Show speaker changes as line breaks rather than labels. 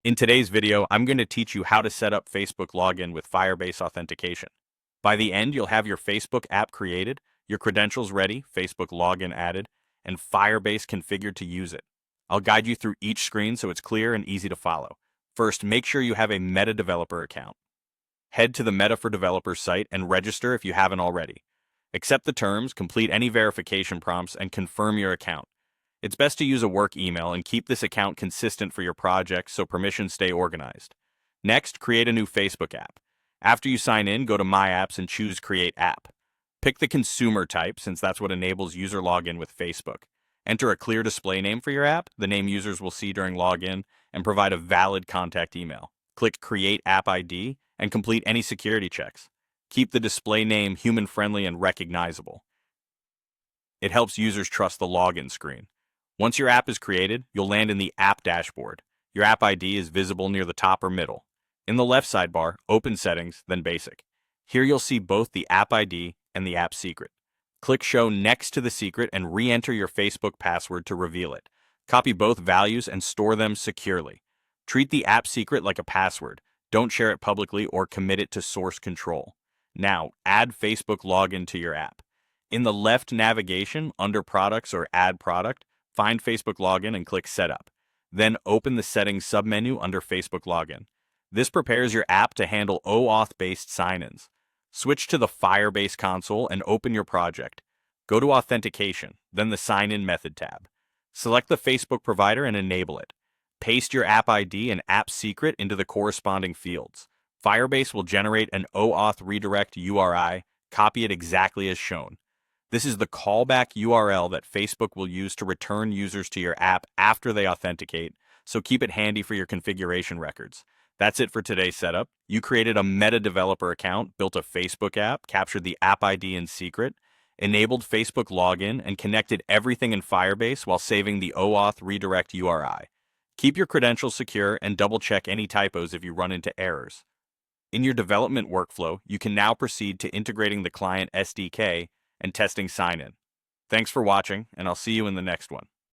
In today's video, I'm going to teach you how to set up Facebook login with Firebase authentication. By the end, you'll have your Facebook app created, your credentials ready, Facebook login added, and Firebase configured to use it. I'll guide you through each screen so it's clear and easy to follow. First, make sure you have a Meta Developer account. Head to the Meta for Developers site and register if you haven't already. Accept the terms, complete any verification prompts, and confirm your account. It's best to use a work email and keep this account consistent for your project so permissions stay organized. Next, create a new Facebook app. After you sign in, go to My Apps and choose Create App. Pick the consumer type since that's what enables user login with Facebook. Enter a clear display name for your app, the name users will see during login, and provide a valid contact email. Click Create App ID and complete any security checks. Keep the display name human-friendly and recognizable. It helps users trust the login screen. Once your app is created, you'll land in the App dashboard. Your app ID is visible near the top or middle. In the left sidebar, open Settings, then Basic. Here you'll see both the app ID and the app secret. Click Show next to the secret and re-enter your Facebook password to reveal it. Copy both values and store them securely. Treat the app secret like a password. Don't share it publicly or commit it to source control. Now, add Facebook login to your app. In the left navigation, under Products or Add Product, find Facebook Login and click Setup. Then open the Settings submenu under Facebook Login. This prepares your app to handle OAuth-based sign-ins. Switch to the Firebase console and open your project. Go to Authentication, then the Sign-in Method tab. Select the Facebook provider and enable it. Paste your app ID and app secret into the corresponding fields. Firebase will generate an OAuth redirect URI. Copy it exactly as shown. This is the callback URL that Facebook will use to return users to your app after they authenticate, so keep it handy for your configuration records. That's it for today's setup. You created a Meta Developer account, built a Facebook app, captured the app ID and secret, enabled Facebook login, and connected everything in Firebase while saving the OAuth redirect URI. Keep your credentials secure and double-check any typos if you run into errors. In your development workflow, you can now proceed to integrating the client SDK and testing sign-in. Thanks for watching, and I'll see you in the next one.